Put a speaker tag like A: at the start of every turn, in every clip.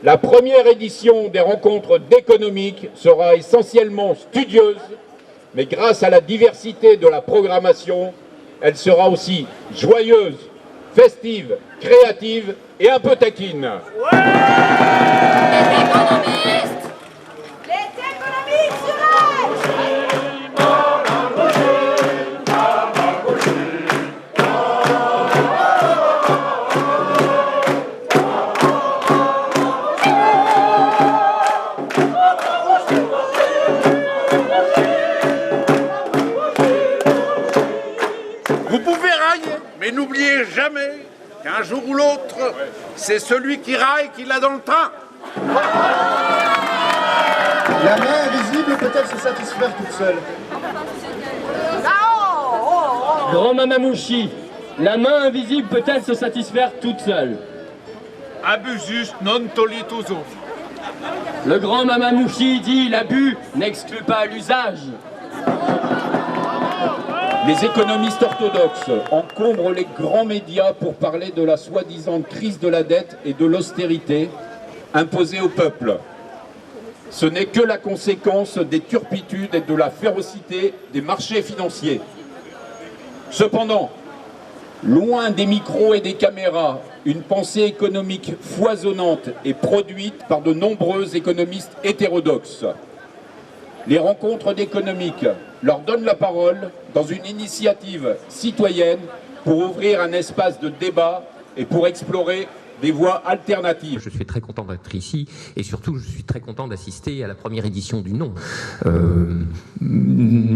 A: La première édition des rencontres d'économique sera essentiellement studieuse, mais grâce à la diversité de la programmation, elle sera aussi joyeuse, festive, créative et un peu taquine.
B: Ouais, les économistes sur
C: Vous pouvez railler, mais n'oubliez jamais qu'un jour ou l'autre, c'est celui qui raille qui l'a dans le train.
D: La main invisible peut-elle se satisfaire toute seule?
E: Grand Mamamouchi, la main invisible peut-elle se satisfaire toute seule?
C: Abusus non tolituso.
E: Le grand Mamamouchi dit l'abus n'exclut pas l'usage.
A: Les économistes orthodoxes encombrent les grands médias pour parler de la soi-disant crise de la dette et de l'austérité imposée au peuple. Ce n'est que la conséquence des turpitudes et de la férocité des marchés financiers. Cependant, loin des micros et des caméras, une pensée économique foisonnante est produite par de nombreux économistes hétérodoxes. Les rencontres d'économique leur donnent la parole dans une initiative citoyenne pour ouvrir un espace de débat et pour explorer des voies alternatives.
F: Je suis très content d'être ici et surtout je suis très content d'assister à la première édition du Non.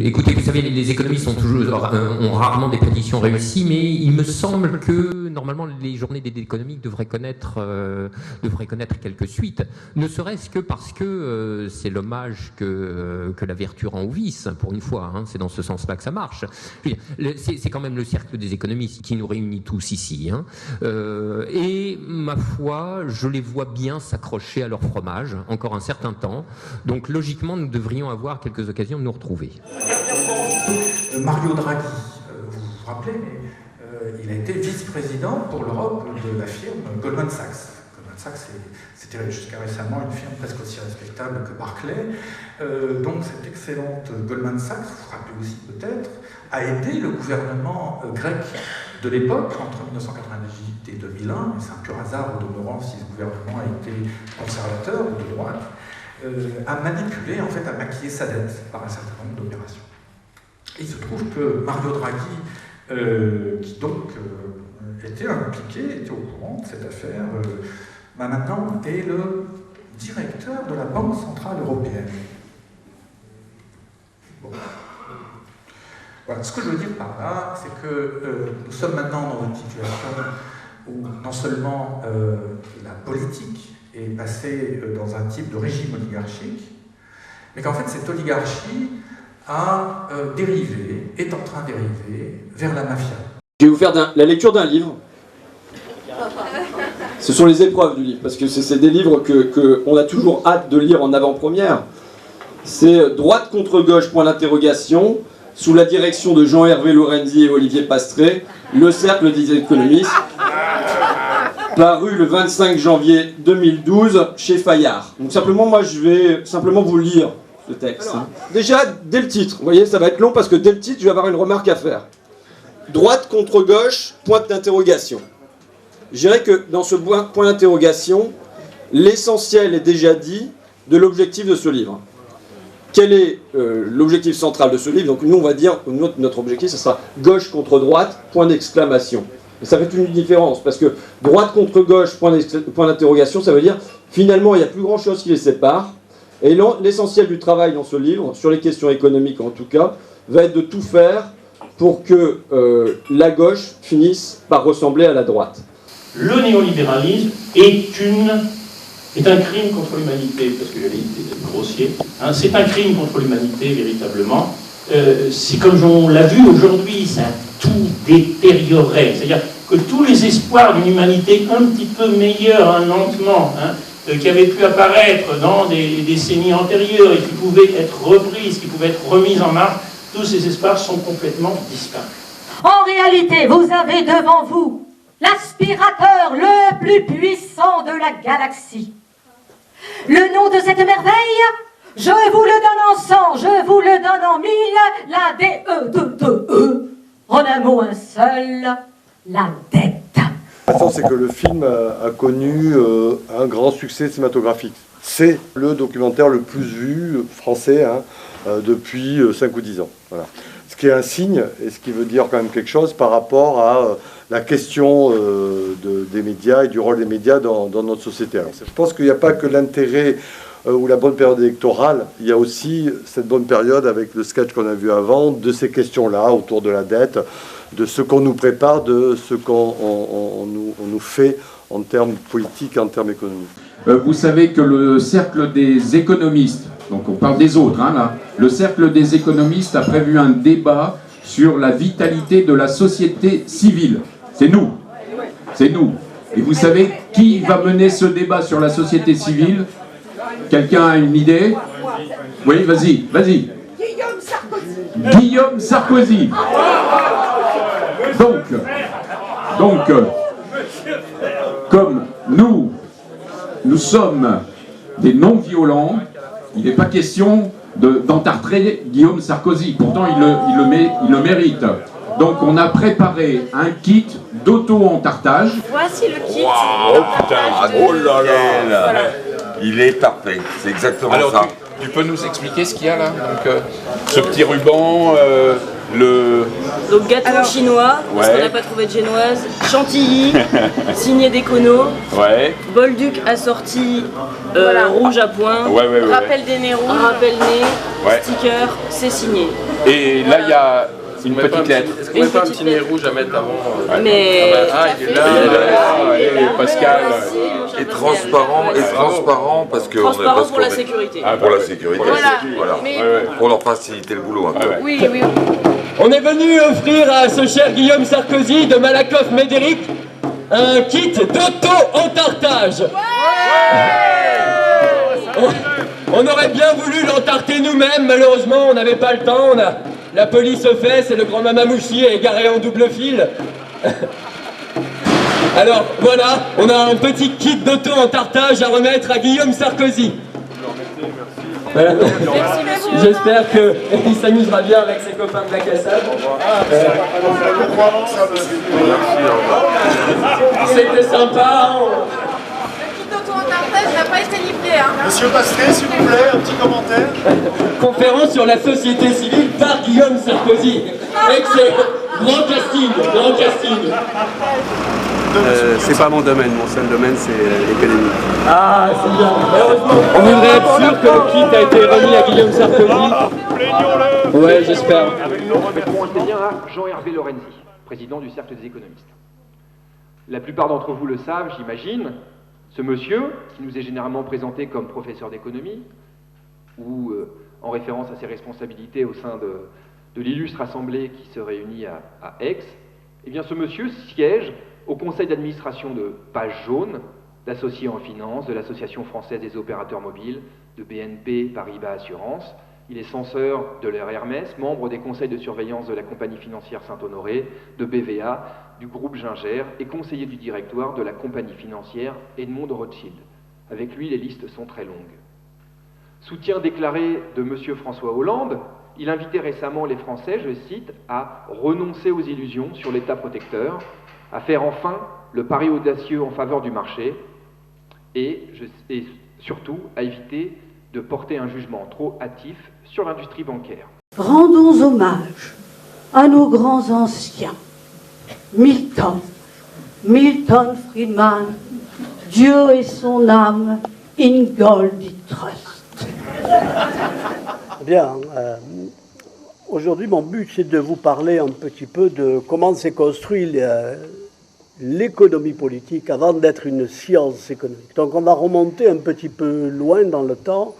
F: Écoutez, vous savez, les économistes ont rarement des prédictions réussies, mais il me semble que normalement les journées des économiques devraient connaître quelques suites, ne serait-ce que parce que c'est l'hommage que la vertu rend au vice, pour une fois, hein, c'est dans ce sens-là que ça marche. C'est quand même le cercle des économistes qui nous réunit tous ici, hein. Et ma foi, je les vois bien s'accrocher à leur fromage encore un certain temps. Donc logiquement, nous devrions avoir quelques occasions de nous retrouver.
G: Mario Draghi, vous vous rappelez, mais il a été vice-président pour l'Europe de la firme Goldman Sachs. Goldman Sachs, c'était jusqu'à récemment une firme presque aussi respectable que Barclay. Donc cette excellente Goldman Sachs, vous vous rappelez aussi peut-être, a aidé le gouvernement grec de l'époque, entre 1998 et 2001, et c'est un pur hasard au demeurant si ce gouvernement a été conservateur ou de droite, à manipuler, en fait, à maquiller sa dette par un certain nombre d'opérations. Et il se trouve que Mario Draghi, qui donc était impliqué, était au courant de cette affaire, maintenant est le directeur de la Banque Centrale Européenne. Bon. Voilà, ce que je veux dire par là, c'est que nous sommes maintenant dans une situation où non seulement la politique est passée dans un type de régime oligarchique, mais qu'en fait cette oligarchie a dérivé, est en train de dériver vers la mafia.
H: Je vais vous faire la lecture d'un livre. Ce sont les épreuves du livre, parce que c'est des livres qu'on a toujours hâte de lire en avant-première. C'est Droite contre gauche, point d'interrogation, sous la direction de Jean-Hervé Lorenzi et Olivier Pastré, Le Cercle des économistes, paru le 25 janvier 2012 chez Fayard. Donc simplement, moi je vais simplement vous lire ce texte. Hein. Déjà, dès le titre, vous voyez, ça va être long parce que dès le titre, je vais avoir une remarque à faire. Droite contre gauche, point d'interrogation. Je dirais que dans ce point d'interrogation, l'essentiel est déjà dit de l'objectif de ce livre. Quel est l'objectif central de ce livre? Donc nous, on va dire, notre objectif, ce sera gauche contre droite, point d'exclamation. Et ça fait une différence, parce que droite contre gauche, point d'interrogation, ça veut dire, finalement, il n'y a plus grand-chose qui les sépare. Et l'essentiel du travail dans ce livre, sur les questions économiques en tout cas, va être de tout faire pour que la gauche finisse par ressembler à la droite.
I: Le néolibéralisme est un crime contre l'humanité, parce que j'allais être grossier, hein, c'est un crime contre l'humanité, véritablement. C'est comme on l'a vu aujourd'hui, ça a tout détérioré. C'est-à-dire que tous les espoirs d'une humanité un petit peu meilleure, hein, lentement, hein, qui avaient pu apparaître dans des décennies antérieures et qui pouvaient être reprises, qui pouvaient être remises en marche, tous ces espoirs sont complètement disparus.
B: En réalité, vous avez devant vous l'aspirateur le plus puissant de la galaxie. Le nom de cette merveille, je vous le donne en 100, je vous le donne en 1000, la D-E-2-2-E. En un mot, un seul, la dette.
J: La façon, c'est que le film a connu un grand succès cinématographique. C'est le documentaire le plus vu français depuis 5 ou 10 ans. Voilà. Ce qui est un signe, et ce qui veut dire quand même quelque chose par rapport à la question des médias et du rôle des médias dans notre société. Alors, je pense qu'il n'y a pas que l'intérêt ou la bonne période électorale, il y a aussi cette bonne période avec le sketch qu'on a vu avant, de ces questions-là autour de la dette, de ce qu'on nous prépare, de ce qu'on nous fait en termes politiques, en termes économiques.
A: Vous savez que le cercle des économistes, donc on parle des autres, là, le cercle des économistes a prévu un débat sur la vitalité de la société civile. C'est nous. C'est nous. Et vous savez qui va mener ce débat sur la société civile? Quelqu'un a une idée? Oui, vas-y, vas-y.
K: Guillaume Sarkozy.
A: Guillaume Sarkozy. Donc, comme nous sommes des non-violents, il n'est pas question d'entartrer Guillaume Sarkozy. Pourtant, il le mérite. Donc, on a préparé un kit d'auto-entartage.
K: Voici le kit.
C: Oh putain, oh là là. Voilà. Il est parfait, c'est exactement
A: alors,
C: ça.
A: Tu peux nous expliquer ce qu'il y a là? Donc, ce petit ruban,
K: Donc gâteau chinois, parce qu'on n'a pas trouvé de génoise, chantilly, signé d'Econo, Bolduc assorti rouge à point, rappel des nez rouges, rappel nez, sticker, c'est signé.
A: Et là, il y a une petite lettre.
E: Est-ce qu'on met pas un petit nez rouge à mettre avant?
K: Mais...
E: il est là,
A: Pascal.
C: Et transparent parce que
K: transparent pour la sécurité.
C: Pour la sécurité, voilà. Pour leur faciliter le boulot un peu.
K: Oui.
E: On est venu offrir à ce cher Guillaume Sarkozy de Malakoff Médéric un kit d'auto-entartage. On aurait bien voulu l'entarter nous-mêmes, malheureusement on n'avait pas le temps. La police aux fesses et le grand Mamamouchi est égaré en double fil. Alors voilà, on a un petit kit d'auto-entartage à remettre à Guillaume Sarkozy. Voilà. J'espère qu'il s'amusera bien avec ses copains de la cassade. C'était sympa.
K: Le kit d'auto-entartage n'a pas été livré.
D: Monsieur Pastel, s'il vous plaît, un petit commentaire.
E: Conférence sur la société civile par Guillaume Sarkozy. Excellent. Grand casting.
L: C'est pas mon domaine, mon seul domaine c'est l'économie.
E: Ah, c'est bien. Malheureusement, on voudrait être sûr que le kit a été remis à Guillaume Sarkozy. Ouais, j'espère.
M: C'est bien à Jean-Hervé Lorenzi, président du Cercle des économistes. La plupart d'entre vous le savent, j'imagine, ce monsieur, qui nous est généralement présenté comme professeur d'économie, ou en référence à ses responsabilités au sein de l'illustre assemblée qui se réunit à Aix, eh bien ce monsieur siège au conseil d'administration de Page Jaune, d'associés en finance, de l'Association française des opérateurs mobiles, de BNP Paribas Assurance. Il est censeur de l'Air Hermès, membre des conseils de surveillance de la compagnie financière Saint-Honoré, de BVA, du groupe Ginger et conseiller du directoire de la compagnie financière Edmond de Rothschild. Avec lui, les listes sont très longues. Soutien déclaré de M. François Hollande, il invitait récemment les Français, je cite, à renoncer aux illusions sur l'État protecteur, à faire enfin le pari audacieux en faveur du marché et surtout à éviter de porter un jugement trop hâtif sur l'industrie bancaire.
B: Rendons hommage à nos grands anciens. Milton Friedman, Dieu et son âme, in gold it trust.
N: Bien, aujourd'hui mon but c'est de vous parler un petit peu de comment s'est construit l'économie politique avant d'être une science économique. Donc on va remonter un petit peu loin dans le temps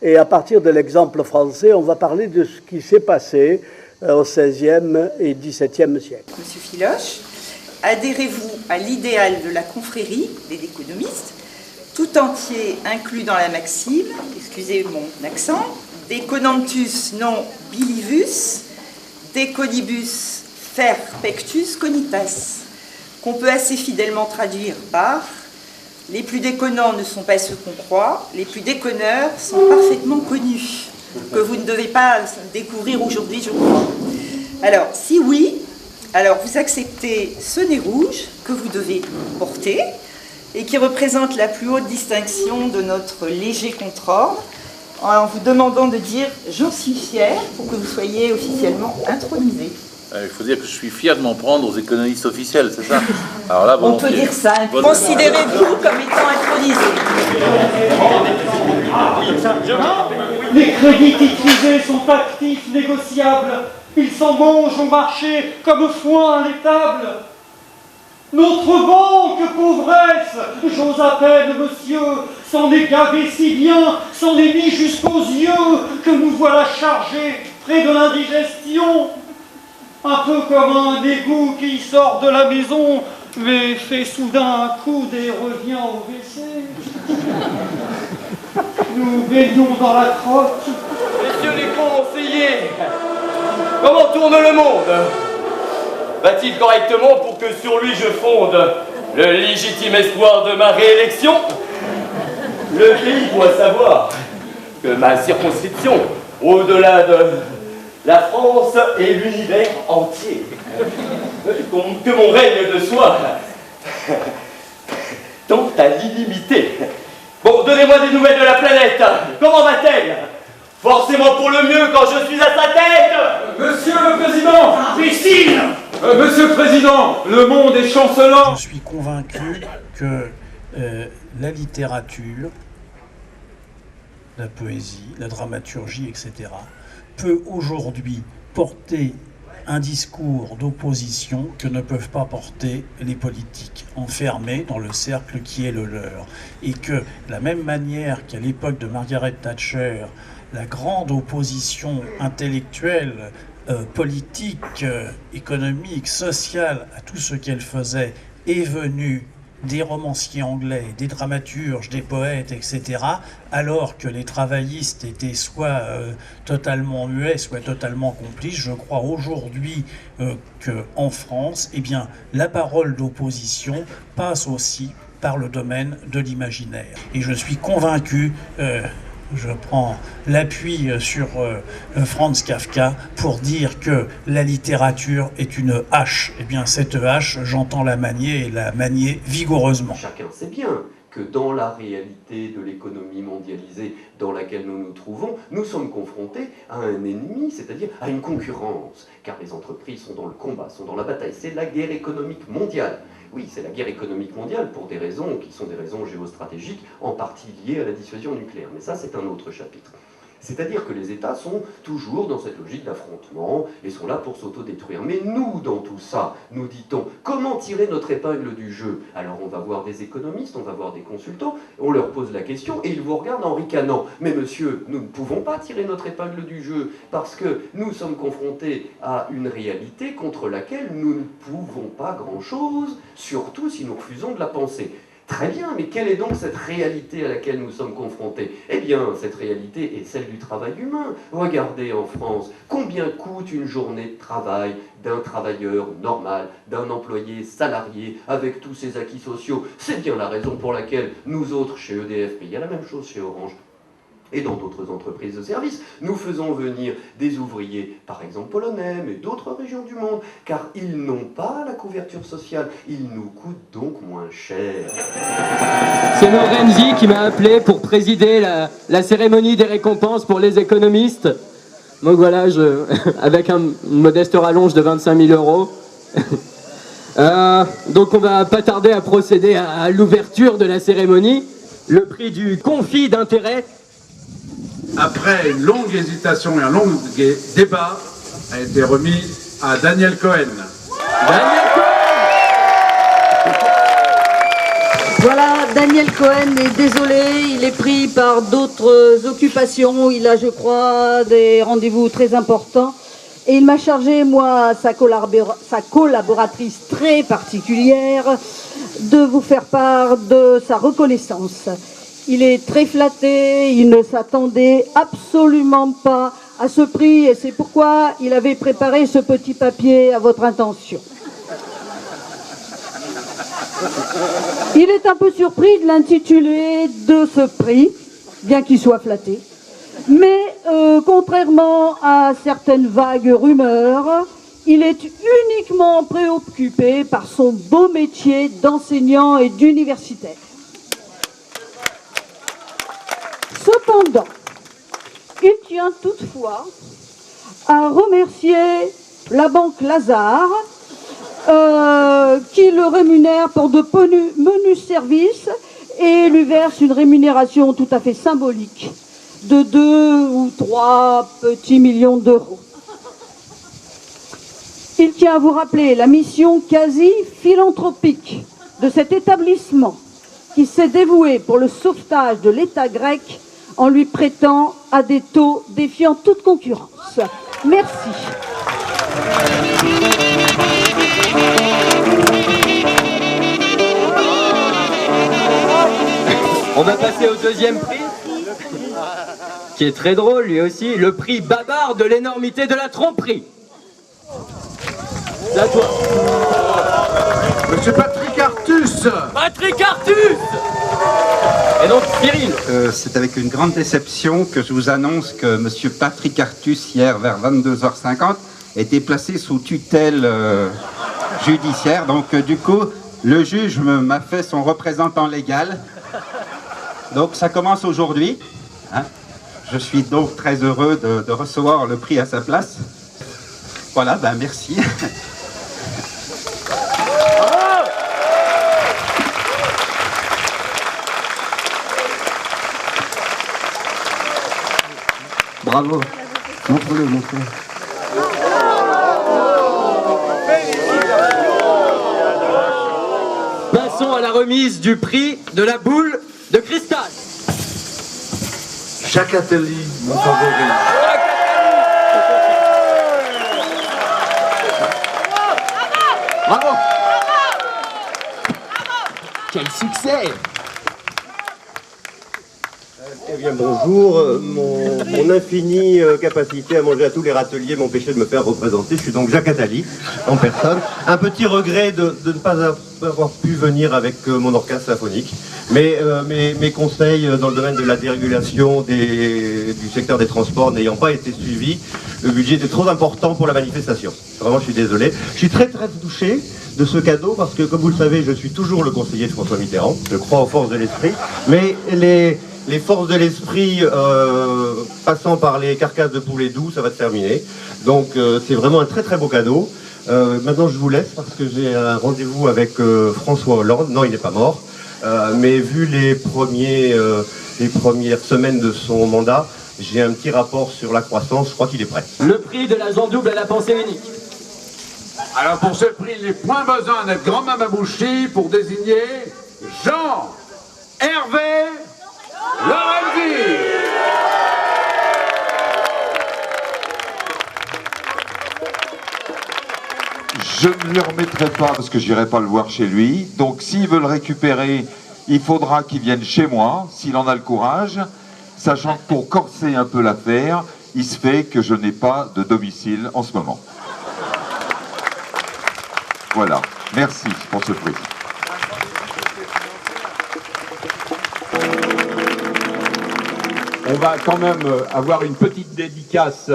N: et à partir de l'exemple français, on va parler de ce qui s'est passé au XVIe et XVIIe siècle.
O: Monsieur Filoche, adhérez-vous à l'idéal de la confrérie des économistes, tout entier inclus dans la maxime, excusez mon accent, de conemptus non bilivus, de conibus fer pectus conitas, qu'on peut assez fidèlement traduire par Les plus déconnants ne sont pas ceux qu'on croit, les plus déconneurs sont parfaitement connus, que vous ne devez pas découvrir aujourd'hui, je crois. Alors, si oui, alors vous acceptez ce nez rouge que vous devez porter et qui représente la plus haute distinction de notre léger contre-ordre, en vous demandant de dire « j'en suis fier » pour que vous soyez officiellement intronisé.
C: Il faut dire que je suis fier de m'en prendre aux économistes officiels, c'est ça? Alors là,
O: on peut dire ça. Considérez-vous comme étant intronisé.
P: Les crédits titrisés sont actifs négociables. Ils s'en mangent au marché comme foin à l'étable. Notre banque, pauvresse, j'ose à peine, monsieur, s'en est gavé si bien, s'en est mis jusqu'aux yeux, que nous voilà chargés près de l'indigestion. Un peu comme un égout qui sort de la maison, mais fait soudain un coude et revient au WC. Nous baignons dans la crotte.
E: Messieurs les conseillers, comment tourne le monde? Va-t-il correctement pour que sur lui je fonde le légitime espoir de ma réélection? Le pays doit savoir que ma circonscription, au-delà de la France et l'univers entier, que mon règne de soi tend à l'illimité. Bon, donnez-moi des nouvelles de la planète. Comment va-t-elle? Forcément pour le mieux quand je suis à sa tête.
P: Monsieur le Président!
E: Imbécile!
P: Monsieur le Président, le monde est chancelant. Je suis convaincu que la littérature, la poésie, la dramaturgie, etc., peut aujourd'hui porter un discours d'opposition que ne peuvent pas porter les politiques, enfermés dans le cercle qui est le leur. Et que, de la même manière qu'à l'époque de Margaret Thatcher, la grande opposition intellectuelle, politique, économique, sociale, à tout ce qu'elle faisait, est venue des romanciers anglais, des dramaturges, des poètes, etc., alors que les travaillistes étaient soit totalement muets, soit totalement complices. Je crois aujourd'hui qu'en France, eh bien, la parole d'opposition passe aussi par le domaine de l'imaginaire. Et je suis convaincu, je prends l'appui sur Franz Kafka pour dire que la littérature est une hache. Eh bien, cette hache, j'entends la manier et la manier vigoureusement.
E: Chacun sait bien que dans la réalité de l'économie mondialisée dans laquelle nous nous trouvons, nous sommes confrontés à un ennemi, c'est-à-dire à une concurrence, car les entreprises sont dans le combat, sont dans la bataille. C'est la guerre économique mondiale. Oui, c'est la guerre économique mondiale pour des raisons qui sont des raisons géostratégiques, en partie liées à la dissuasion nucléaire. Mais ça, c'est un autre chapitre. C'est-à-dire que les États sont toujours dans cette logique d'affrontement et sont là pour s'autodétruire. Mais nous, dans tout ça, nous dit-on, comment tirer notre épingle du jeu? Alors on va voir des économistes, on va voir des consultants, on leur pose la question et ils vous regardent en ricanant. Mais monsieur, nous ne pouvons pas tirer notre épingle du jeu parce que nous sommes confrontés à une réalité contre laquelle nous ne pouvons pas grand-chose, surtout si nous refusons de la penser. Très bien, mais quelle est donc cette réalité à laquelle nous sommes confrontés? Eh bien, cette réalité est celle du travail humain. Regardez en France, combien coûte une journée de travail d'un travailleur normal, d'un employé salarié, avec tous ses acquis sociaux? C'est bien la raison pour laquelle nous autres, chez EDF, mais il y a la même chose chez Orange, et dans d'autres entreprises de services, nous faisons venir des ouvriers, par exemple polonais, mais d'autres régions du monde, car ils n'ont pas la couverture sociale, ils nous coûtent donc moins cher. C'est Lorenzi qui m'a appelé pour présider la cérémonie des récompenses pour les économistes. Donc voilà, avec une modeste rallonge de 25 000 €. Donc on va pas tarder à procéder à l'ouverture de la cérémonie. Le prix du conflit d'intérêt.
C: Après une longue hésitation et un long débat, a été remis à Daniel Cohen.
Q: Voilà, Daniel Cohen est désolé, il est pris par d'autres occupations, il a, je crois, des rendez-vous très importants. Et il m'a chargé, moi, sa collaboratrice très particulière, de vous faire part de sa reconnaissance. Il est très flatté, il ne s'attendait absolument pas à ce prix et c'est pourquoi il avait préparé ce petit papier à votre intention. Il est un peu surpris de l'intitulé de ce prix, bien qu'il soit flatté. Mais contrairement à certaines vagues rumeurs, il est uniquement préoccupé par son beau métier d'enseignant et d'universitaire. Cependant, il tient toutefois à remercier la banque Lazare qui le rémunère pour de menus services et lui verse une rémunération tout à fait symbolique de 2 ou 3 petits millions d'euros. Il tient à vous rappeler la mission quasi philanthropique de cet établissement qui s'est dévoué pour le sauvetage de l'État grec en lui prêtant à des taux défiant toute concurrence. Merci.
H: On va passer au deuxième prix, qui est très drôle lui aussi, le prix Babar de l'énormité de la tromperie. C'est à toi.
C: Monsieur Patrick Artus.
H: Patrick Artus. Et donc Cyril.
R: C'est avec une grande déception que je vous annonce que monsieur Patrick Artus, hier vers 22h50, était placé sous tutelle judiciaire. Donc du coup, le juge m'a fait son représentant légal. Donc ça commence aujourd'hui. Hein. Je suis donc très heureux de recevoir le prix à sa place. Voilà, ben merci. Bravo. Montre-le, montre-le.
H: Passons à la remise du prix de la boule de cristal.
J: Jacques Attali, mon favori.
H: Bravo. Quel succès!
S: Eh bien bonjour, mon infinie capacité à manger à tous les râteliers m'empêchait de me faire représenter. Je suis donc Jacques Attali, en personne. Un petit regret de ne pas avoir pu venir avec mon orchestre symphonique. Mais mes conseils dans le domaine de la dérégulation du secteur des transports n'ayant pas été suivis, le budget était trop important pour la manifestation. Vraiment, je suis désolé. Je suis très touché de ce cadeau parce que, comme vous le savez, je suis toujours le conseiller de François Mitterrand. Je crois aux forces de l'esprit. Mais les forces de l'esprit passant par les carcasses de poulet doux, ça va se terminer. Donc c'est vraiment un très beau cadeau. Maintenant je vous laisse parce que j'ai un rendez-vous avec François Hollande. Non, il n'est pas mort. Mais vu les premières semaines de son mandat, j'ai un petit rapport sur la croissance, je crois qu'il est prêt.
H: Le prix de la double à la pensée unique.
C: Alors pour ce prix, il n'est point besoin d'être grand mamabouchi pour désigner Jean-Hervé Lorenzi.
T: Je ne lui remettrai pas parce que j'irai pas le voir chez lui. Donc s'il veut le récupérer, il faudra qu'il vienne chez moi, s'il en a le courage, sachant que pour corser un peu l'affaire, il se fait que je n'ai pas de domicile en ce moment. Voilà, merci pour ce prix.
A: On va quand même avoir une petite dédicace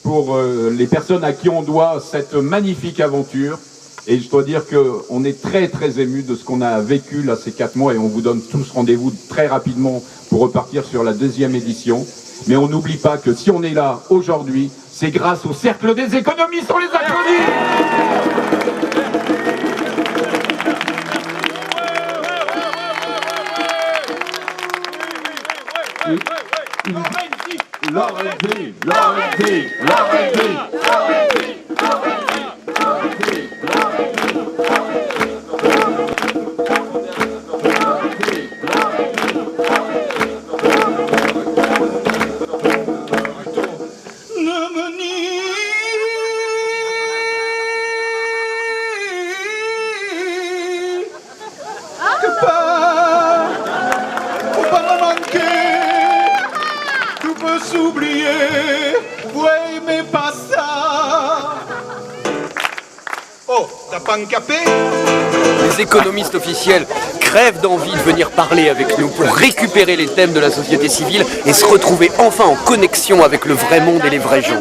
A: pour les personnes à qui on doit cette magnifique aventure. Et je dois dire qu'on est très émus de ce qu'on a vécu là ces 4 mois et on vous donne tous rendez-vous très rapidement pour repartir sur la 2e édition. Mais on n'oublie pas que si on est là aujourd'hui, c'est grâce au Cercle des économistes, on les applaudit.
T: Lorenzi, Lorenzi, Lorenzi, Lorenzi,
U: T'as pas un capé? les économistes officiels crèvent d'envie de venir parler avec nous pour récupérer les thèmes de la société civile et se retrouver enfin en connexion avec le vrai monde et les vrais gens.